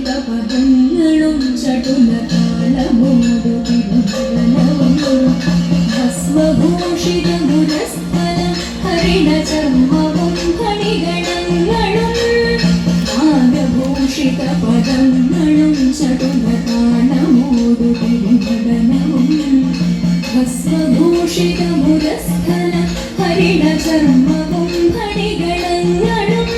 നാദഭൂഷിതപദങ്ങളും ചടുലതാളമോദുവിധുലവും ഭസ്മഭൂഷിതമുരസ്ഥലം ഹരിണചർമ്മവും ഫണിഗണങ്ങളും നാദഭൂഷിതപദങ്ങളും ചടുലതാളമോദുവിധുലവും ഭസ്മഭൂഷിതമുരസ്ഥലം ഹരിണചർമ്മവും ഫണിഗണങ്ങളും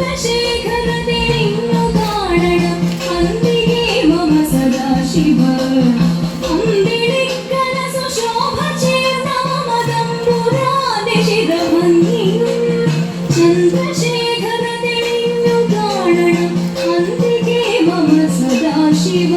ചന്ദ്രശേഖര തെളിഞ്ഞു കാണണം അന്തികേ മമ സദാശിവ അന്തിളിക്കല സുശോഭ ചേർന്ന മമ തമ്പുരാതിശിതഭംഗിയും ചന്ദ്രശേഖര തെളിഞ്ഞു കാണണം അന്തികേ മമ സദാശിവ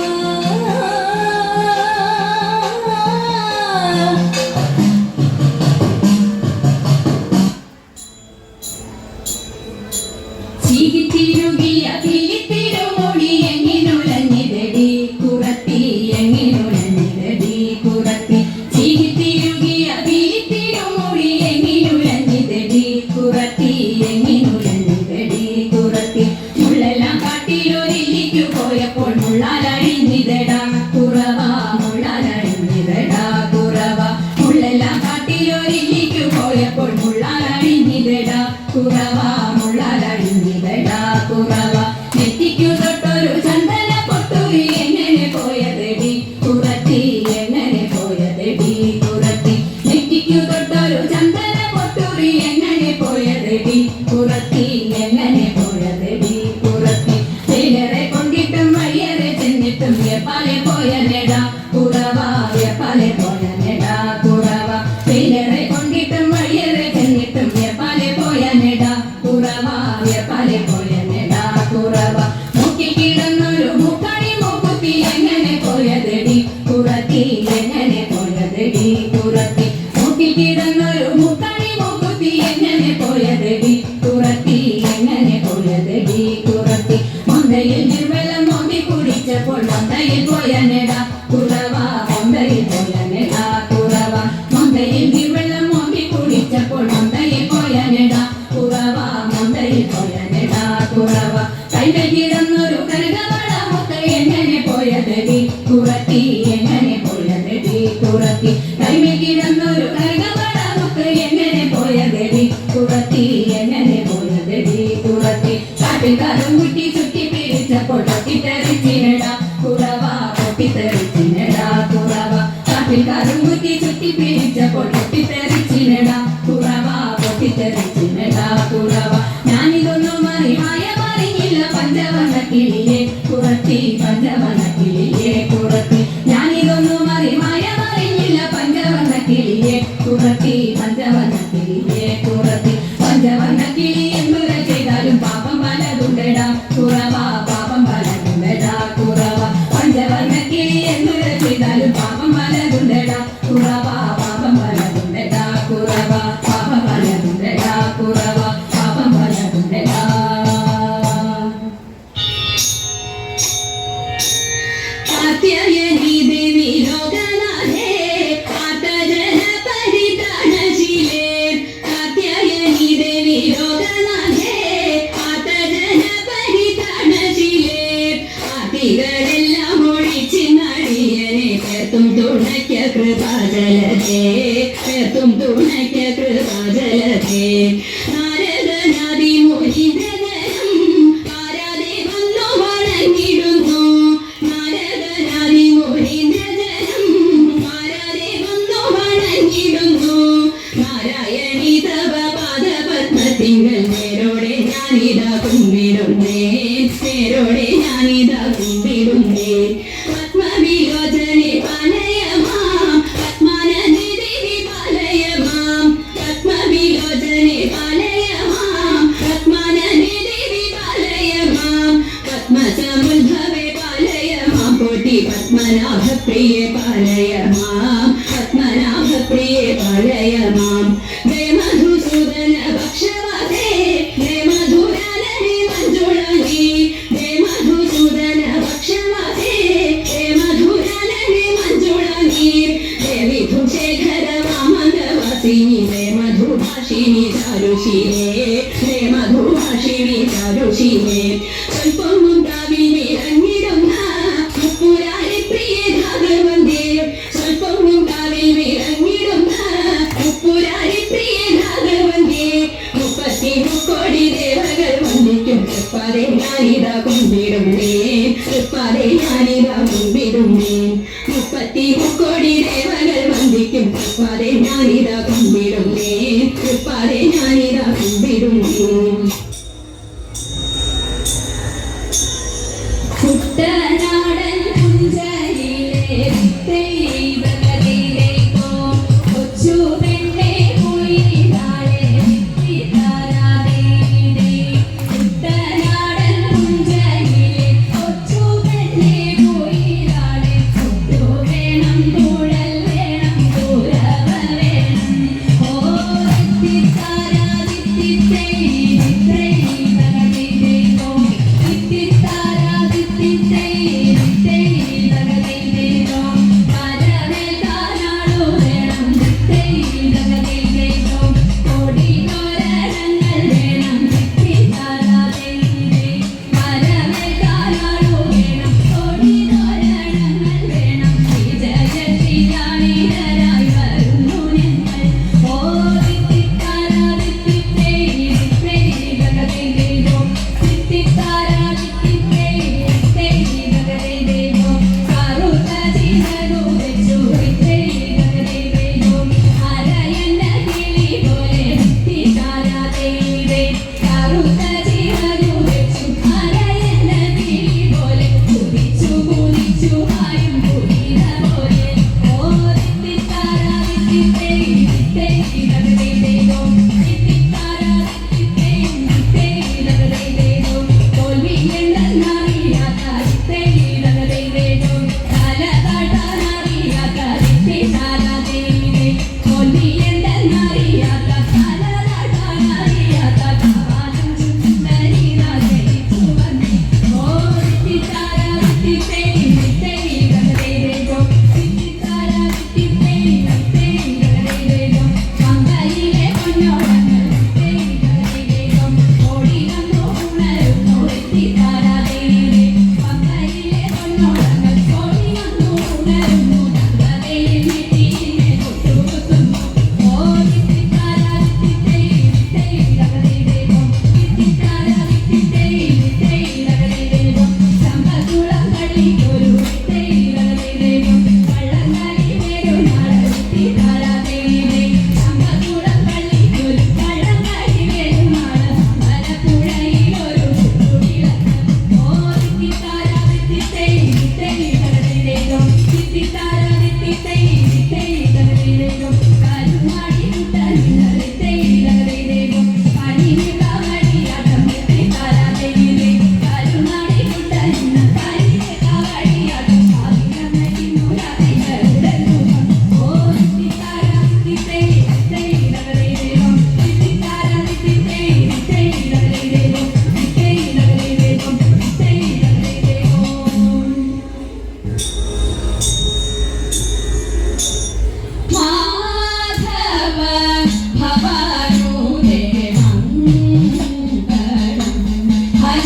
ചീകിത്തിരുകിയ കിളിത്തിരുമൊഴി എങ്ങിനുലഞ്ഞിതടി കുറത്തി എങ്ങിനുലഞ്ഞിതടി കുറത്തി ചീകിത്തിരുകിയ കിളിത്തിരുമൊഴി എങ്ങിനുലഞ്ഞിതടി കുറത്തി എങ്ങിനുലഞ്ഞിതടി കുറത്തി മുള്ളെല്ലാം കാട്ടിലൊരില്ലിക്കു പോയപ്പോൾ മുള്ളാലഴിഞ്ഞിതടാ കുറവ മുള്ളാലഴിഞ്ഞിതടാ കുറവ മുള്ളെല്ലാം കാട്ടിലൊരില്ലിക്കു പോയപ്പോൾ മുള്ളാലഴിഞ്ഞിതടാ കുറവ മുള്ളാലഴിഞ്ഞിതടാ കുറവ നെറ്റിക്കു തൊട്ടൊരു ചന്ദന പൊട്ടുരി എങ്ങനെ പോയതെടി കുറത്തി എങ്ങനെ പോയതെടി കുറത്തി നെറ്റിക്കു തൊട്ടൊരു ചന്ദന പൊട്ടുരി എങ്ങനെ പോയതെടി കുറത്തി എങ്ങനെ പോയതെടി കുറത്തി വെയിലേറെ കൊണ്ടിട്ടും വഴിയേറെ ചെന്നിട്ടും വ്യപ്പാലെ പോയനെടാ കുറവ വ്യപ്പാലെ പോയനെടാ കുറവ വെയിലേറെ കൊണ്ടിട്ടും വഴിയേറെ ചെന്നിട്ടും വ്യപ്പാലെ പോയനെടാ കുറവ വ്യപ്പാലെ പോയനെടാ കുറവ മൂക്കിൽ കിടന്നൊരു മൂക്കണി മൂക്കുത്തി എങ്ങനെ പോയതെടി കുറത്തി എങ്ങനെ പോയതെടി കുറത്തി മൂക്കിൽ കിടന്നൊരു മൂക്കണി മൂക്കുത്തി എങ്ങനെ പോയതെടി കുറത്തി എങ്ങനെ പോയതെടി കുറത്തി മൊന്തയിൽ നിർവെള്ളം മോന്തി കുടിച്ചപ്പോൾ മൊന്തയിൽ പോയനെടാ കുറവ മൊന്തയിൽ പോയനെടാ കുറവ മൊന്തയിൽ നിർവെള്ളം മോന്തി കുടിച്ചപ്പോൾ മൊന്തയിൽ പോയനെടാ കുറവ മൊന്തയിൽ പോയനെടാ കുറവ കൈമേൽ കിടന്നൊരു കനകവള മുത്ത് എങ്ങനെ പോയതെടി കുറത്തി എങ്ങനെ പോയതെടി കുറത്തി കൈമേൽ കിടന്നൊരു കനകവള മുത്ത് എങ്ങനെ പോയതെടി കുറത്തി എങ്ങനെ പോയതെടി കുറത്തി കാട്ടിൽ കറുംകുട്ടി ചുറ്റി പിടിച്ചപ്പോൾ പൊട്ടിത്തെറിച്ചിനെടാ കുറവ പൊട്ടിത്തെറിച്ചിനെടാ കുറവ കാട്ടിൽ കറുംകുട്ടി ചുറ്റി പിടിച്ചപ്പോൾ പൊട്ടിത്തെറിച്ചിനെടാ കുറവ പൊട്ടിത്തെറിച്ചിനെടാ കുറവ ഞാനിതൊന്നും അറിഞ്ഞില്ല പഞ്ചവർണ്ണ കിളിയെ കുറത്തി പഞ്ചവർണ്ണ കിളിയെ കുറത്തി ഞാനിതൊന്നും അറിഞ്ഞില്ല പഞ്ചവർണ്ണ കിളിയെ കുറത്തി പഞ്ചവർണ്ണ കിളിയെ കുറത്തി പഞ്ചവർണ്ണ കിളി എന്തുര ചെയ്താലും പാപം പലതുണ്ടടാ കുറവ പാപം പലതുണ്ടടാ കുറവ പഞ്ചവർണ്ണ കിളി എന്തുര ചെയ്താലും പാപം പലതുണ്ടടാ കുറവ പാപം പലതുണ്ടടാ കുറവ പാപം പലതുണ്ടടാ കുറവ പാപം പലതുണ്ടടാ കാത്യായനി ദേവി ലോകനാഥേ കാത്തജന പരിത്രാണശീലേ കാത്യായനി ദേവി ലോകനാഥേ കാത്തജന പരിത്രാണശീലേ ആദികളെല്ലാം ഒഴിച്ച് നടിയനെ പേർത്തും തുണയ്ക്ക കൃപാജലതേ പേർത്തും തുണയ്ക്ക കൃപാജലതേ നാരദനാദി മുനീന്ദ്രജനം ആരാധേ വന്നു വണങ്ങിടുന്നു നാരദനാദി മുനീന്ദ്രജനം ആരാധേ വന്നു വണങ്ങിടുന്നു നാരായണി തവ പാദപത്മത്തിങ്കൽ നേരോടെ ഞാനിതാ കുമ്പിടുന്നേ നേരോടെ ഞാനിതാ കുമ്പിടുന്നേ പത്മവിലോചനെ പാലയമാം പത്മാനന്ദിദേവി പാലയമാം പത്മവിലോചനെ പാലയമാം പത്മാനന്ദിദേവി പാലയമാം പത്മസമുദ്ഭവേ പാലയമാം കോട്ടി പത്മനാഭപ്രിയേ പാലയമാം പത്മനാഭപ്രിയേ പാലയമാം ജയ മധുസൂദന ഭക്ഷവാസേ ജയ മധുരാനനി മഞ്ജുളനി ജയ മധുസൂദന ഭക്ഷവാസേ ജയ മധുരാനനി മഞ്ജുളനി ജയ വിധുശേഖര വാമനവാസിനി ജയ മധുഭാഷിണി ചാരുശീലേ ജയ മധുഭാഷിണി ചാരുശീലേ സ്വൽപ്പവും കാവിൽ വിളങ്ങിടുന്ന മുപ്പുരാരി പ്രിയ ഭാഗവന്തേ സ്വൽപ്പവും കാവിൽ വിളങ്ങിടുന്ന മുപ്പുരാരി പ്രിയ ഭാഗവന്തേ 30 കോടി ദേവകൾ വന്ദിക്കും തൃപ്പാതെ ഞാനിതാ കുമ്പിടുന്നേ തൃപ്പാതെ ഞാനിതാ കുമ്പിടുന്നേ 30 കോടി ദേവകൾ വന്ദിക്കും തൃപ്പാതെ ഞാനിതാ കുമ്പിടുന്നേ തൃപ്പാതെ ഞാനിതാ കുമ്പിടുന്നേ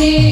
Hare